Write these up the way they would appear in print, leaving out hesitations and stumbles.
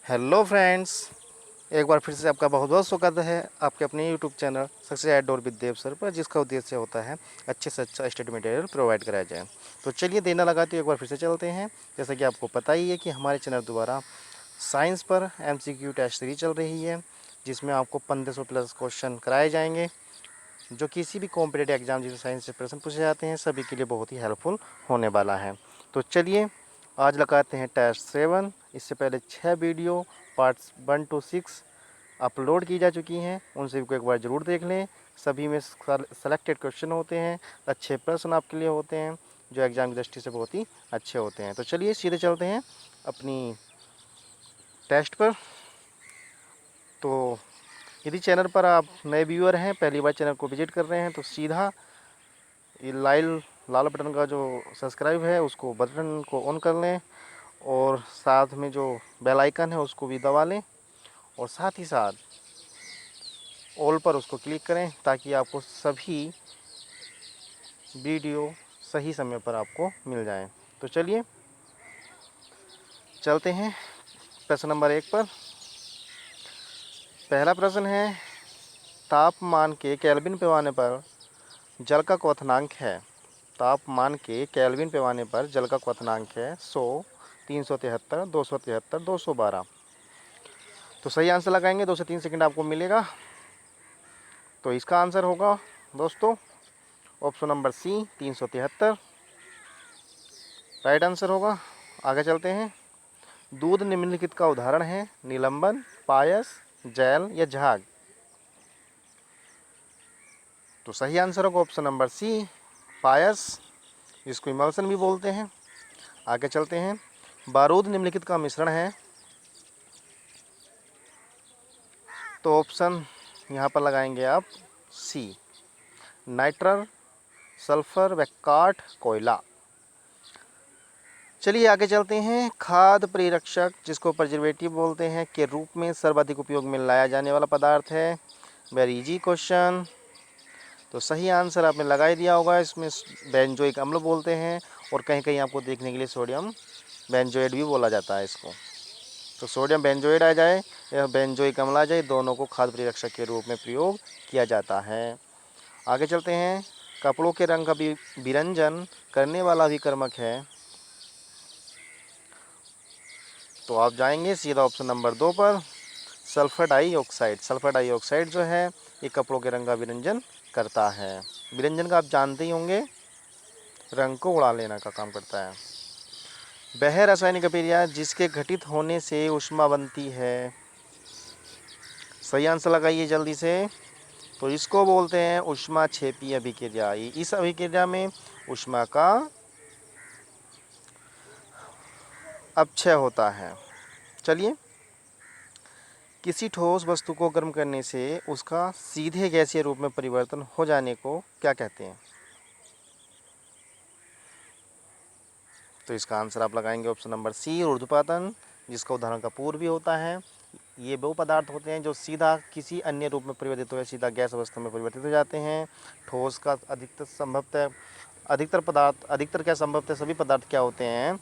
Hello friends, एक बार फिर से आपका बहुत बहुत स्वागत है आपके अपने YouTube channel success outdoor with Dev sir पर, जिसका उद्देश्य होता है अच्छे से अच्छा स्टडी मटेरियल प्रोवाइड कराया जाए। तो चलिए देना लगाते एक बार फिर से चलते हैं। जैसा कि आपको पता ही है कि हमारे चैनल द्वारा साइंस पर MCQ टेस्ट सीरीज चल रही है, जिसमें आपको 1500 प्लस क्वेश्चन कराए जाएंगे, जो किसी भी कॉम्पिटेटिव एग्जाम जिसमें साइंस से प्रश्न पूछे जाते हैं सभी के लिए बहुत ही हेल्पफुल होने वाला है। तो चलिए आज लगाते हैं टेस्ट 7। इससे पहले 6 वीडियो पार्ट्स 1 to 6 अपलोड की जा चुकी हैं, उन सभी को एक बार ज़रूर देख लें। सभी में सेलेक्टेड क्वेश्चन होते हैं, अच्छे प्रश्न आपके लिए होते हैं, जो एग्ज़ाम की दृष्टि से बहुत ही अच्छे होते हैं। तो चलिए सीधे चलते हैं अपनी टेस्ट पर। तो यदि चैनल पर आप नए व्यूअर हैं, पहली बार चैनल को विजिट कर रहे हैं, तो सीधा ये लाल बटन का जो सब्सक्राइब है उसको बटन को ऑन कर लें, और साथ में जो बेल आइकन है उसको भी दबा लें, और साथ ही साथ ऑल पर उसको क्लिक करें ताकि आपको सभी वीडियो सही समय पर आपको मिल जाएं। तो चलिए चलते हैं प्रश्न नंबर 1 पर। पहला प्रश्न है, तापमान के केल्विन पैमाने पर जल का क्वथनांक है। तापमान के केल्विन पैमाने पर जल का क्वथनांक है 100, 373, 273, 212। तो सही आंसर लगाएंगे 2 से 3 सेकंड आपको मिलेगा। तो इसका आंसर होगा दोस्तों option number c, 373 right answer होगा। आगे चलते हैं। दूध निम्नलिखित का उदाहरण है, निलंबन, पायस, जैल या झाग। तो सही आंसर होगा ऑप्शन नंबर सी, पायस, जिसको इमल्सन भी बोलते हैं। आगे चलते हैं। बारूद निम्नलिखित का मिश्रण है। तो ऑप्शन यहाँ पर लगाएंगे आप सी, नाइट्रल, सल्फर व काठ, कोयला। चलिए आगे चलते हैं। खाद्य परिरक्षक, जिसको प्रिजर्वेटिव बोलते हैं, के रूप में सर्वाधिक उपयोग में लाया जाने वाला पदार्थ है। Very easy question. तो सही आंसर आपने लगा ही दिया होगा। इसमें बेंजोइक अम्ल बोलते हैं, और कहीं कहीं आपको देखने के लिए सोडियम बेंजोएट भी बोला जाता है इसको। तो सोडियम बेंजोएट आ जाए या बेंजोइक अम्ल आ जाए, दोनों को खाद्य परिरक्षक के रूप में प्रयोग किया जाता है। आगे चलते हैं। कपड़ों के रंग का विरंजन करने वाला अभिकर्मक है। तो आप जाएंगे सीधा ऑप्शन नंबर 2 पर, सल्फर डाइऑक्साइड। सल्फर डाइऑक्साइड जो है ये कपड़ों के रंग का विरंजन करता है। विरंजन का आप जानते ही होंगे, रंग को उड़ा लेना का काम करता है। वह रासायनिक अभिक्रिया जिसके घटित होने से ऊष्मा बनती है। सही आंसर लगाइए जल्दी से। तो इसको बोलते हैं ऊष्माक्षेपी अभिक्रिया। इस अभिक्रिया में ऊष्मा का अपक्षय होता है। चलिए, किसी ठोस वस्तु को गर्म करने से उसका सीधे गैसीय रूप में परिवर्तन हो जाने को क्या कहते हैं। तो इसका आंसर आप लगाएंगे ऑप्शन नंबर सी, ऊर्ध्वपातन, जिसका उदाहरण कपूर भी होता है। ये वो पदार्थ होते हैं जो सीधा किसी अन्य रूप में परिवर्तित हो सीधा गैस अवस्था में परिवर्तित हो जाते हैं। ठोस का अधिकतर क्या संभवतः सभी पदार्थ क्या होते हैं,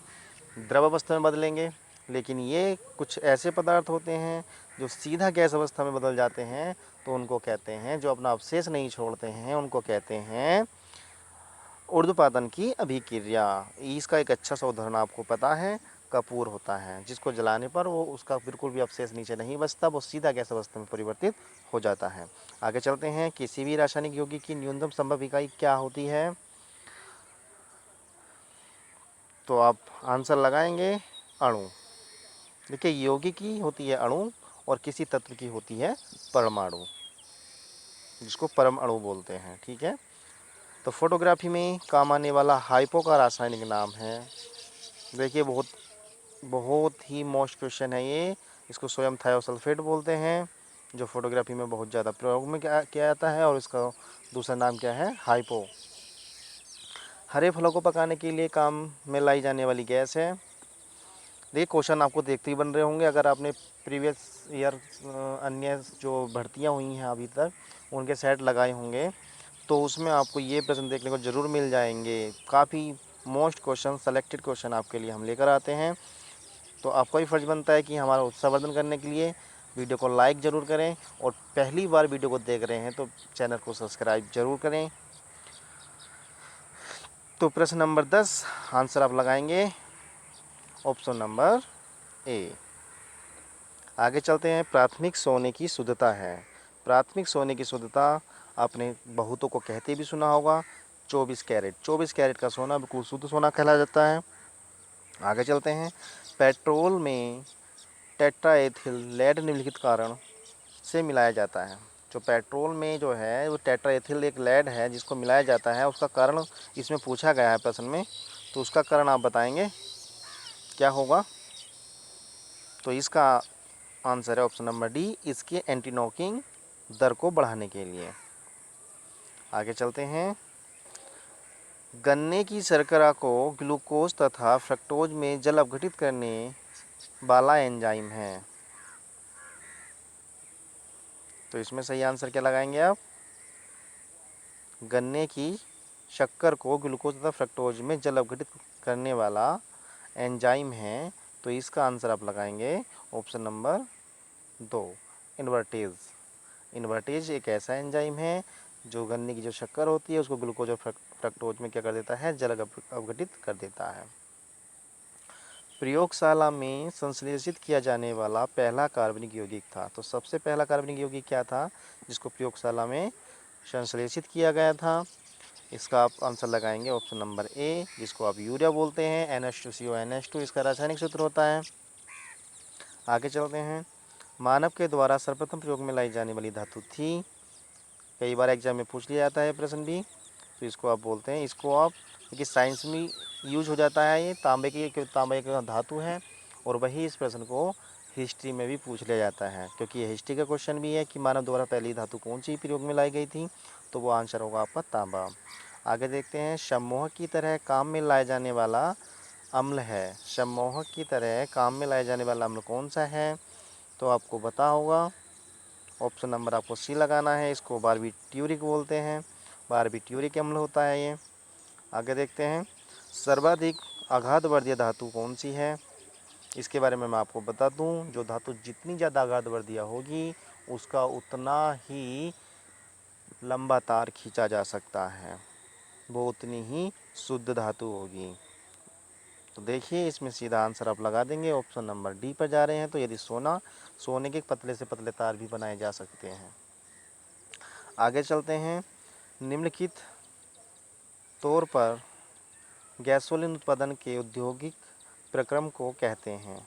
द्रव अवस्था में बदलेंगे। लेकिन ये कुछ ऐसे पदार्थ होते हैं जो सीधा गैस अवस्था में बदल जाते हैं, तो उनको कहते हैं, जो अपना अवशेष नहीं छोड़ते हैं, उनको कहते हैं ऊर्ध्वपातन की अभिक्रिया। इसका एक अच्छा सा उदाहरण आपको पता है, कपूर होता है, जिसको जलाने पर वो उसका बिल्कुल भी अवशेष नीचे नहीं बचता, वो सीधा गैस अवस्था में परिवर्तित हो जाता है। आगे चलते हैं। किसी भी रासायनिक यौगिक की न्यूनतम संभव इकाई क्या होती है। तो आप आंसर लगाएंगे अणु। देखिए, यौगिक की होती है अणु, और किसी तत्व की होती है परमाणु, जिसको परम अणु बोलते हैं। ठीक है। तो फोटोग्राफी में काम आने वाला हाइपो का रासायनिक नाम है। देखिए, बहुत बहुत ही मोस्ट क्वेश्चन है ये। इसको सोडियम थायोसल्फेट बोलते हैं, जो फोटोग्राफी में बहुत ज़्यादा प्रयोग में किया जाता है, और इसका दूसरा नाम क्या है, हाइपो। हरे फलों को पकाने के लिए काम में लाई जाने वाली गैस है। देखिए, क्वेश्चन आपको देखते ही बन रहे होंगे, अगर आपने प्रीवियस ईयर अन्य जो भर्तियां हुई हैं अभी तक उनके सेट लगाए होंगे, तो उसमें आपको ये प्रश्न देखने को ज़रूर मिल जाएंगे। काफ़ी मोस्ट क्वेश्चन, सेलेक्टेड क्वेश्चन आपके लिए हम लेकर आते हैं। तो आपका भी फ़र्ज़ बनता है कि हमारा उत्साहवर्धन करने के लिए वीडियो को लाइक ज़रूर करें, और पहली बार वीडियो को देख रहे हैं तो चैनल को सब्सक्राइब ज़रूर करें। तो प्रश्न नंबर 10 आंसर आप लगाएंगे ऑप्शन नंबर ए। आगे चलते हैं। प्राथमिक सोने की शुद्धता है। प्राथमिक सोने की शुद्धता आपने बहुतों को कहते भी सुना होगा, 24 कैरेट। 24 कैरेट का सोना बिल्कुल शुद्ध सोना कहला जाता है। आगे चलते हैं। पेट्रोल में टेट्राएथिल लेड निम्नलिखित कारण से मिलाया जाता है। जो पेट्रोल में जो है वो टेट्राएथिल एक लेड है जिसको मिलाया जाता है, उसका कारण इसमें पूछा गया है प्रश्न में, तो उसका कारण आप बताएंगे क्या होगा। तो इसका आंसर है ऑप्शन नंबर डी, इसके एंटी नॉकिंग दर को बढ़ाने के लिए। आगे चलते हैं। गन्ने की शर्करा को ग्लूकोज तथा फ्रक्टोज में जल अपघटित करने वाला एंजाइम है। तो इसमें सही आंसर क्या लगाएंगे आप। गन्ने की शक्कर को ग्लूकोज तथा फ्रक्टोज में जल अपघटित करने वाला एंजाइम है, तो इसका आंसर आप लगाएंगे ऑप्शन नंबर 2, इन्वर्टेज। इन्वर्टेज एक ऐसा एंजाइम है जो गन्ने की जो शक्कर होती है उसको ग्लूकोज और फ्रक्टोज में क्या कर देता है, जल अपघटित कर देता है। प्रयोगशाला में संश्लेषित किया जाने वाला पहला कार्बनिक यौगिक था। तो सबसे पहला कार्बनिक यौगिक क्या था जिसको प्रयोगशाला में संश्लेषित किया गया था। इसका आप आंसर लगाएंगे ऑप्शन नंबर ए, जिसको आप यूरिया बोलते हैं। NH2CO NH2 इसका रासायनिक सूत्र होता है। आगे चलते हैं। मानव के द्वारा सर्वप्रथम प्रयोग में लाई जाने वाली धातु थी। कई बार एग्जाम में पूछ लिया जाता है प्रश्न भी, तो इसको आप बोलते हैं, इसको आप क्योंकि साइंस में यूज हो जाता है, ये तांबे का धातु है, और वही इस प्रश्न को हिस्ट्री में भी पूछ लिया जाता है, क्योंकि ये हिस्ट्री का क्वेश्चन भी है कि मानव द्वारा पहली धातु कौन सी प्रयोग में लाई गई थी, तो वो आंसर होगा आपका तांबा। आगे देखते हैं। सम्मोहक की तरह काम में लाया जाने वाला अम्ल है। सम्मोहक की तरह काम में लाया जाने वाला अम्ल कौन सा है, तो आपको पता होगा। ऑप्शन नंबर आपको सी लगाना है। इसको बारबीट्यूरिक बोलते हैं, बारबीट्यूरिक अम्ल होता है ये। आगे देखते हैं। सर्वाधिक आघातवर्धीय धातु कौन सी है, इसके बारे में मैं आपको बता दूं। जो धातु जितनी ज़्यादा आघातवर्धीय होगी उसका उतना ही लंबा तार खींचा जा सकता है, वो उतनी ही शुद्ध धातु होगी। तो देखिए इसमें सीधा आंसर आप लगा देंगे, ऑप्शन नंबर डी पर जा रहे हैं। तो यदि सोने के पतले से पतले तार भी बनाए जा सकते हैं। आगे चलते हैं। निम्नलिखित तौर पर गैसोलीन उत्पादन के औद्योगिक प्रक्रम को कहते हैं।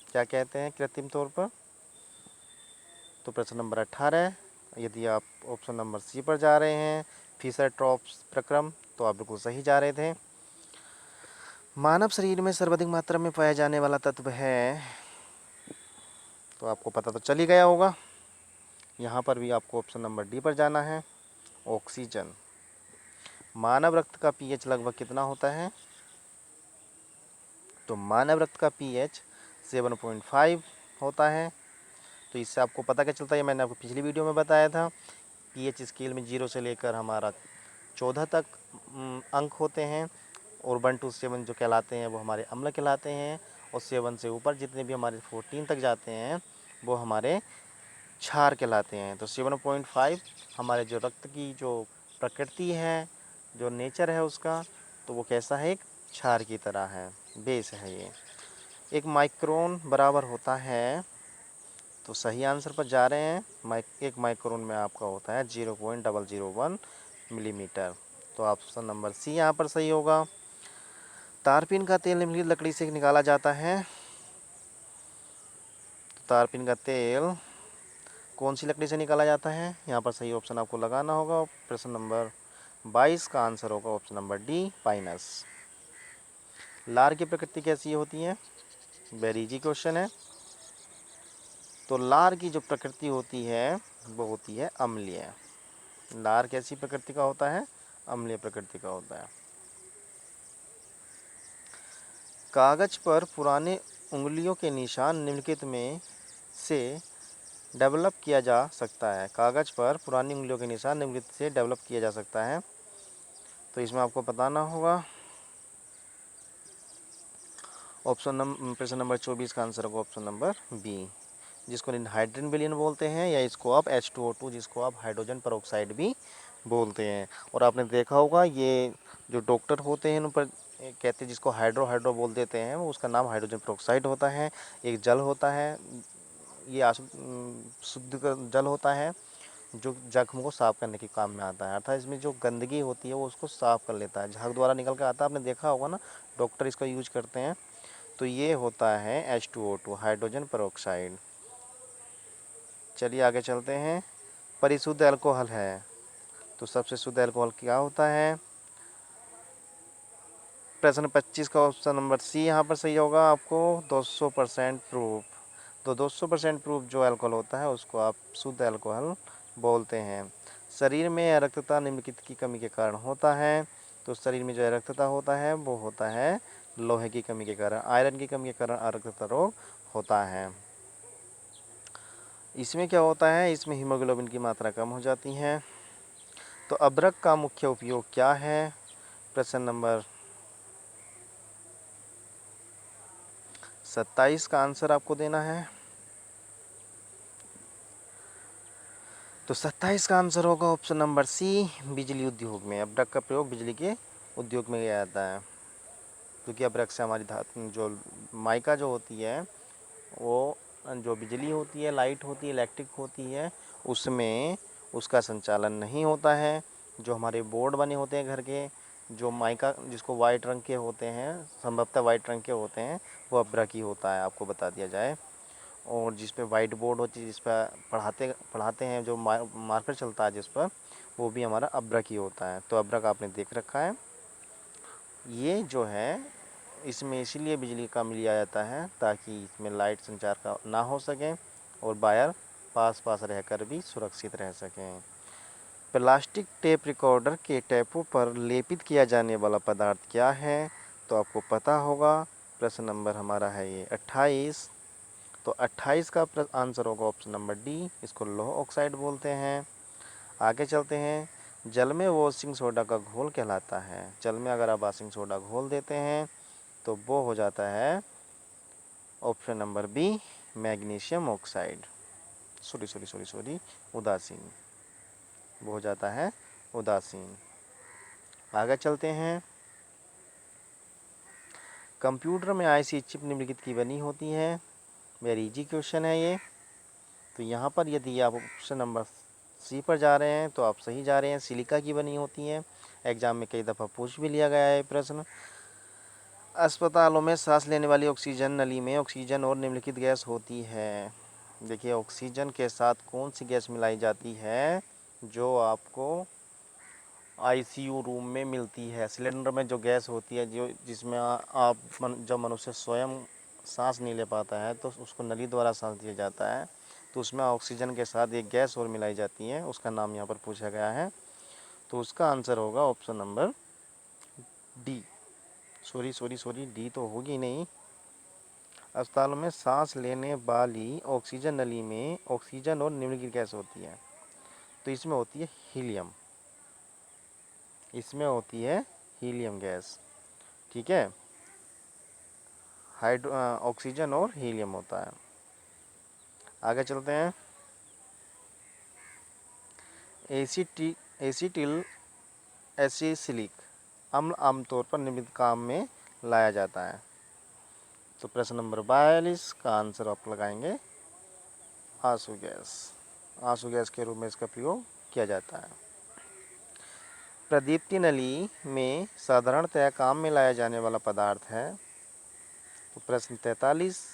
क्या कहते हैं कृत्रिम तौर पर। तो प्रश्न नंबर 18, यदि आप ऑप्शन नंबर सी पर जा रहे हैं, फिशर ट्रॉप्स प्रक्रम, तो आप बिल्कुल सही जा रहे थे। मानव शरीर में सर्वाधिक मात्रा में पाया जाने वाला तत्व है, तो आपको पता तो चल ही गया होगा। यहाँ पर भी आपको ऑप्शन नंबर डी पर जाना है, ऑक्सीजन। मानव रक्त का पीएच लगभग कितना होता है, तो मानव रक्त का पीएच 7.5 होता है। तो इससे आपको पता क्या चलता है, मैंने आपको पिछली वीडियो में बताया था। पीएच स्केल में 0 से लेकर हमारा 14 तक अंक होते हैं, और 1 to 7 जो कहलाते हैं वो हमारे अम्ल कहलाते हैं, और 7 से ऊपर जितने भी हमारे 14 तक जाते हैं वो हमारे क्षार कहलाते हैं। तो 7.5 हमारे जो रक्त की जो प्रकृति है, जो नेचर है उसका, तो वो कैसा है, एक क्षार की तरह है, बेस है ये। एक माइक्रोन बराबर होता है, तो सही आंसर पर जा रहे हैं। एक माइक्रोन में आपका होता है 0.001 मिलीमीटर। तो ऑप्शन नंबर सी यहाँ पर सही होगा। तारपीन का तेल निम्नलिखित लकड़ी से निकाला जाता है। तो तारपीन का तेल कौन सी लकड़ी से निकाला जाता है, यहाँ पर सही ऑप्शन आपको लगाना होगा। प्रश्न नंबर 22 का आंसर होगा ऑप्शन नंबर डी, पाइनस। लार की प्रकृति कैसी होती है, वेरी इजी क्वेश्चन है। तो लार की जो प्रकृति होती है वो होती है अम्लीय। लार कैसी प्रकृति का होता है, अम्लीय प्रकृति का होता है। कागज पर पुराने उंगलियों के निशान निम्नलिखित में से डेवलप किया जा सकता है। कागज पर पुरानी उंगलियों के निशान निम्नलिखित से डेवलप किया जा सकता है। तो इसमें आपको बताना होगा प्रश्न नंबर 24 का आंसर होगा ऑप्शन नंबर बी, जिसको हाइड्रोजन विलयन बोलते हैं, या इसको आप H2O2 जिसको आप हाइड्रोजन पेरोक्साइड भी बोलते हैं। और आपने देखा होगा ये जो डॉक्टर होते हैं उन पर कहते हैं जिसको हाइड्रो बोल देते हैं, वो उसका नाम हाइड्रोजन पेरोक्साइड होता है। एक जल होता है, ये शुद्ध जल होता है जो जख्म को साफ करने के काम में आता है, अर्थात इसमें जो गंदगी होती है वो उसको साफ कर लेता है, झाग द्वारा निकल कर आता है। आपने देखा होगा ना, डॉक्टर इसका यूज करते हैं। तो ये होता है H2O2 हाइड्रोजन पेरोक्साइड। चलिए आगे चलते हैं। परिशुद्ध अल्कोहल है, तो सबसे शुद्ध अल्कोहल क्या होता है? प्रश्न 25 का ऑप्शन नंबर सी यहाँ पर सही होगा आपको, 200% प्रूफ। तो 200% प्रूफ जो अल्कोहल होता है उसको आप शुद्ध अल्कोहल बोलते हैं। शरीर में अरक्तता निम्नलिखित की कमी के कारण होता है। तो शरीर में जो अरक्तता होता है वो होता है लोहे की कमी के कारण, आयरन की कमी के कारण अरक्तता रोग होता है। इसमें क्या होता है, इसमें हीमोग्लोबिन की मात्रा कम हो जाती है। तो अबरक का मुख्य उपयोग क्या है? प्रश्न नंबर 27 का आंसर आपको देना है। तो 27 का आंसर होगा ऑप्शन नंबर सी, बिजली उद्योग में। अबरक का प्रयोग बिजली के उद्योग में किया जाता है, क्योंकि अबरक से हमारी धातु जो माइका जो होती है वो जो बिजली होती है, लाइट होती है, इलेक्ट्रिक होती है, उसमें उसका संचालन नहीं होता है। जो हमारे बोर्ड बने होते हैं घर के, जो माइका जिसको वाइट रंग के होते हैं, संभवतः वाइट रंग के होते हैं, वो अबरक ही होता है, आपको बता दिया जाए। और जिस पे वाइट बोर्ड होती है, जिस पर पढ़ाते हैं, जो मार्कर चलता है जिस पर, वो भी हमारा अबरक ही होता है। तो अबरक आपने देख रखा है। ये जो है इसमें इसीलिए बिजली कम लिया जाता है ताकि इसमें लाइट संचार का ना हो सके और वायर पास पास रहकर भी सुरक्षित रह सकें। प्लास्टिक टेप रिकॉर्डर के टेपों पर लेपित किया जाने वाला पदार्थ क्या है? तो आपको पता होगा। प्रश्न नंबर हमारा है ये 28। तो 28 का आंसर होगा ऑप्शन नंबर डी, इसको लौह ऑक्साइड बोलते हैं। आगे चलते हैं। जल में वॉशिंग सोडा का घोल कहलाता है। जल में अगर आप वॉशिंग सोडा घोल देते हैं तो वो हो जाता है option number b, magnesium oxide. Sorry उदासीन, वो हो जाता है उदासीन। आगे चलते हैं। कंप्यूटर में ऐसी चिप निम्नलिखित की बनी होती है। वेरी इजी क्वेश्चन है ये। तो यहाँ पर यदि आप ऑप्शन नंबर सी पर जा रहे हैं तो आप सही जा रहे हैं, सिलिका की बनी होती है। एग्जाम में कई दफ़ा पूछ भी लिया गया है प्रश्न। अस्पतालों में सांस लेने वाली ऑक्सीजन नली में ऑक्सीजन और निम्नलिखित गैस होती है। देखिए ऑक्सीजन के साथ कौन सी गैस मिलाई जाती है जो आपको आईसीयू रूम में मिलती है? सिलेंडर में जो गैस होती है, जो जिसमें जब मनुष्य स्वयं सांस नहीं ले पाता है तो उसको नली द्वारा सांस दिया जाता है, तो उसमें ऑक्सीजन के साथ एक गैस और मिलाई जाती है, उसका नाम यहाँ पर पूछा गया है। तो उसका आंसर होगा option number D. Sorry D तो होगी नहीं। अस्पतालों में सांस लेने वाली ऑक्सीजन नली में ऑक्सीजन और निम्नलिखित गैस होती है, तो इसमें होती है हीलियम। इसमें होती है हीलियम गैस, ठीक है। ऑक्सीजन और हीलियम होता है। आगे चलते हैं। एसिटिल एसिसिलिक अम्ल आमतौर पर निम्नलिखित काम में लाया जाता है। तो प्रश्न नंबर 42 का आंसर आप लगाएंगे आंसू गैस। आंसू गैस के रूप में इसका प्रयोग किया जाता है। प्रदीप्ति नली में साधारणतया काम में लाया जाने वाला पदार्थ है। तो प्रश्न 43।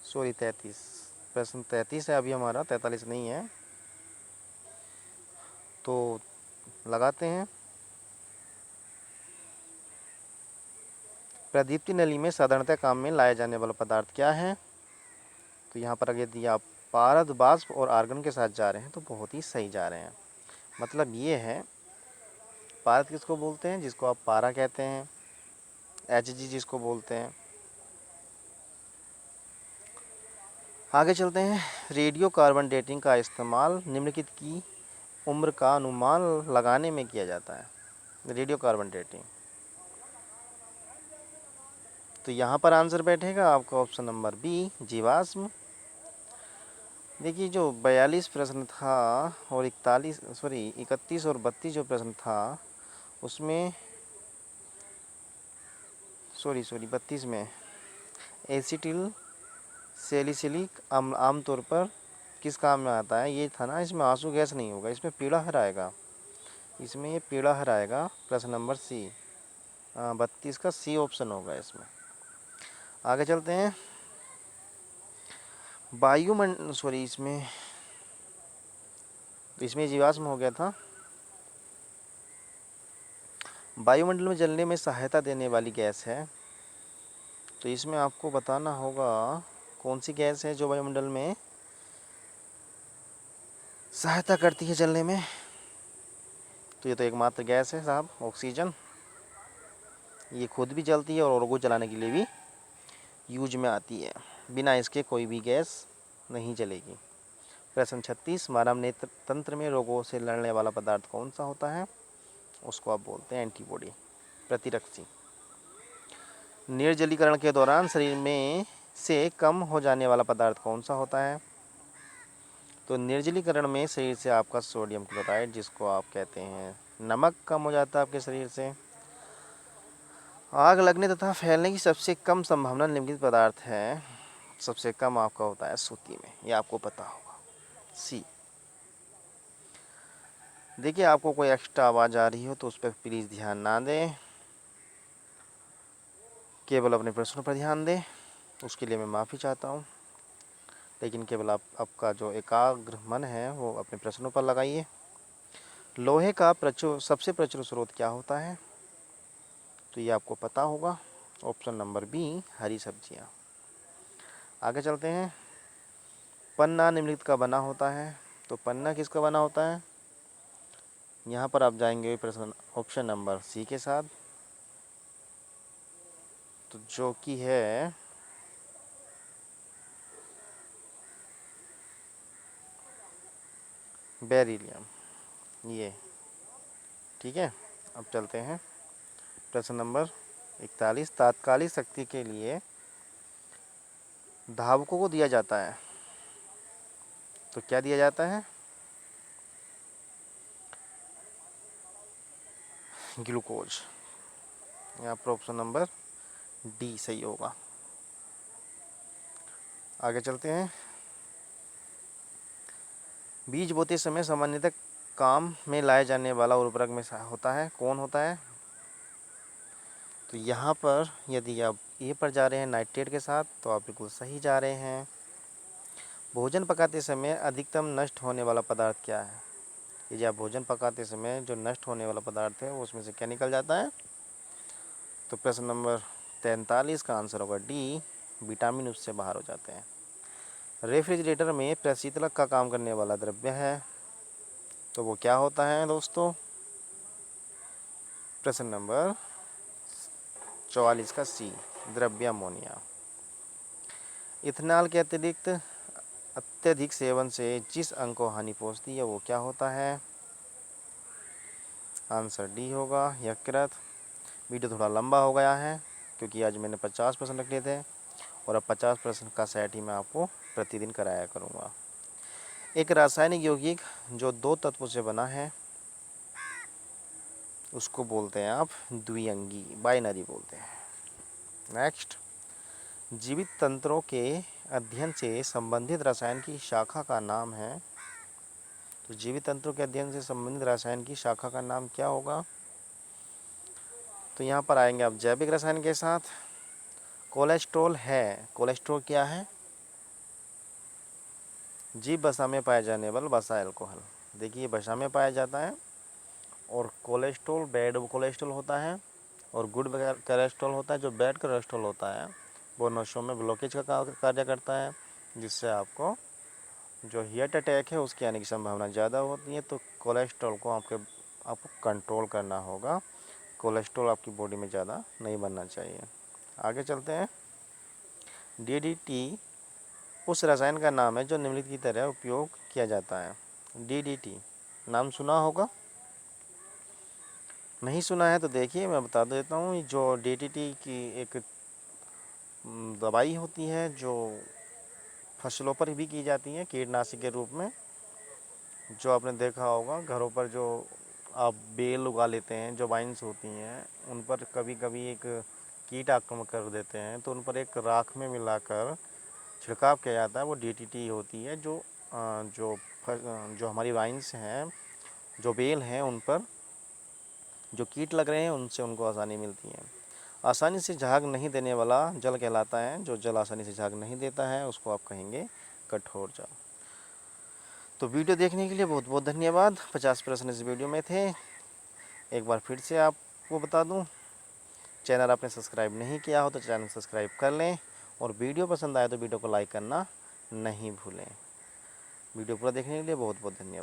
सॉरी 33, प्रश्न 33 है अभी हमारा, 43 नहीं है। तो लगाते हैं। प्रदीप्ति नली में साधारणतः काम में लाया जाने वाला पदार्थ क्या है? तो यहाँ पर अगर यदि आप पारद वाष्प और आर्गन के साथ जा रहे हैं तो बहुत ही सही जा रहे हैं। मतलब ये है, पारद किसको बोलते हैं? जिसको आप पारा कहते हैं, HG जिसको बोलते हैं। आगे चलते हैं। रेडियो कार्बन डेटिंग का इस्तेमाल निम्नलिखित की उम्र का अनुमान लगाने में किया जाता है? Radiocarbon dating. तो यहाँ पर आंसर बैठेगा आपका ऑप्शन नंबर बी, जीवाश्म। देखिए जो 42 प्रश्न था और 31 और 32 जो प्रश्न था उसमें 32 में एसिटिल सैलिसिलिक अम्ल आमतौर पर किस काम में आता है, ये था ना। इसमें आंसू गैस नहीं होगा, इसमें पीला हरा आएगा, इसमें ये पीला हरा आएगा। प्रश्न नंबर सी, 32 का सी ऑप्शन होगा इसमें। आगे चलते हैं। वायुमंडल इसमें जीवाश्म हो गया था। वायुमंडल में जलने में सहायता देने वाली गैस है, तो इसमें आपको बताना होगा कौन सी गैस है जो वायुमंडल में सहायता करती है जलने में। तो ये तो एकमात्र गैस है साहब, ऑक्सीजन। ये खुद भी जलती है और औरों को जलाने के लिए भी यूज में आती है, बिना इसके कोई भी गैस नहीं जलेगी। प्रश्न 36, मानव नेत्र तंत्र में रोगों से लड़ने वाला पदार्थ कौन सा होता है? उसको आप बोलते हैं एंटीबॉडी, प्रतिरक्षी। निर्जलीकरण के दौरान शरीर में से कम हो जाने वाला पदार्थ कौन सा होता है? तो निर्जलीकरण में शरीर से आपका सोडियम क्लोराइड, जिसको आप कहते हैं नमक, कम हो जाता है आपके शरीर से। आग लगने तथा फैलने की सबसे कम संभावना निम्नलिखित पदार्थ है। सबसे कम आपका होता है सूती में, ये आपको पता होगा, सी। देखिए आपको कोई एक्स्ट्रा आवाज़ आ रही हो तो उस पर प्लीज़ ध्यान ना दें, केवल अपने प्रश्नों पर ध्यान दें। उसके लिए मैं माफ़ी चाहता हूँ, लेकिन केवल आपका जो एकाग्र मन है वो अपने प्रश्नों पर लगाइए। लोहे का सबसे प्रचुर स्रोत क्या होता है? तो ये आपको पता होगा, ऑप्शन नंबर बी, हरी सब्जियाँ। आगे चलते हैं। पन्ना निम्नलिखित का बना होता है, तो पन्ना किसका बना होता है? यहाँ पर आप जाएंगे प्रश्न ऑप्शन नंबर सी के साथ, तो जो कि है बेरिलियम, ये ठीक है। अब चलते हैं प्रश्न नंबर 41, तात्कालिक शक्ति के लिए धावकों को दिया जाता है, तो क्या दिया जाता है? ग्लूकोज। यहाँ पर ऑप्शन नंबर डी सही होगा। आगे चलते हैं। बीज बोते समय सामान्यतः काम में लाए जाने वाला उर्वरक में होता है, कौन होता है? तो यहाँ पर यदि आप ए पर जा रहे हैं नाइट्रेट के साथ, तो आप बिल्कुल सही जा रहे हैं। भोजन पकाते समय अधिकतम नष्ट होने वाला पदार्थ क्या है? यदि आप भोजन पकाते समय जो नष्ट होने वाला पदार्थ है वो उसमें से क्या निकल जाता है? तो प्रश्न नंबर 43 का आंसर होगा डी, विटामिन उससे बाहर हो जाते हैं। रेफ्रिजरेटर में प्रशीतलक का काम करने वाला द्रव्य है, तो वो क्या होता है दोस्तों? प्रश्न नंबर 44 का सी, द्रव्य अमोनिया। इथेनॉल के अत्यधिक सेवन से जिस अंग को हानि पहुंचती है वो क्या होता है? आंसर डी होगा, यकृत। वीडियो थोड़ा लंबा हो गया है क्योंकि आज मैंने 50 प्रश्न रखे थे और अब 50 प्रश्न का सेट ही मैं आपको प्रतिदिन कराया करूँगा। एक रासायनिक यौगिक जो दो तत्वों से बना है उसको बोलते हैं आप द्विअंगी, बाइनरी बोलते हैं। नेक्स्ट, जीवित तंत्रों के अध्ययन से संबंधित रसायन की शाखा का नाम है, तो जीवित तंत्रों के अध्ययन से संबंधित रसायन की शाखा का नाम क्या होगा? तो यहाँ पर आएंगे आप जैविक रसायन के साथ। कोलेस्ट्रॉल है, कोलेस्ट्रॉल क्या है? जीव वसा में पाया जाने वाला वसा अल्कोहल। देखिए वसा में पाया जाता है, और कोलेस्ट्रॉल बैड कोलेस्ट्रॉल होता है और गुड कोलेस्ट्रॉल होता है। जो बैड कोलेस्ट्रॉल होता है वो नसों में ब्लॉकेज का कार्य करता है, जिससे आपको जो हार्ट अटैक है उसके आने की संभावना ज़्यादा होती है। तो कोलेस्ट्रॉल को आपको कंट्रोल करना होगा। कोलेस्ट्रॉल आपकी बॉडी में ज़्यादा नहीं बनना चाहिए। आगे चलते हैं। डीडीटी उस रसायन का नाम है जो निम्नलिखित की तरह उपयोग किया जाता है। डीडीटी नाम सुना होगा, नहीं सुना है तो देखिए मैं बता देता हूँ। जो डीडीटी की एक दवाई होती है जो फसलों पर भी की जाती है कीटनाशक के रूप में। जो आपने देखा होगा घरों पर जो आप बेल उगा लेते हैं, जो वाइन्स होती हैं उन पर कभी कभी एक कीट आक्रमण कर देते हैं, तो उन पर एक राख में मिलाकर छिड़काव किया जाता है। वो डीडीटी होती है जो जो हमारी वाइन्स हैं, जो बेल हैं, उन पर जो कीट लग रहे हैं उनसे उनको आसानी मिलती है। आसानी से झाग नहीं देने वाला जल कहलाता है। जो जल आसानी से झाग नहीं देता है उसको आप कहेंगे कठोर जल। तो वीडियो देखने के लिए बहुत बहुत धन्यवाद। 50 प्रश्न इस वीडियो में थे। एक बार फिर से आपको बता दूं, चैनल आपने सब्सक्राइब नहीं किया हो तो चैनल सब्सक्राइब कर लें, और वीडियो पसंद आए तो वीडियो को लाइक करना नहीं भूलें। वीडियो पूरा देखने के लिए बहुत बहुत धन्यवाद।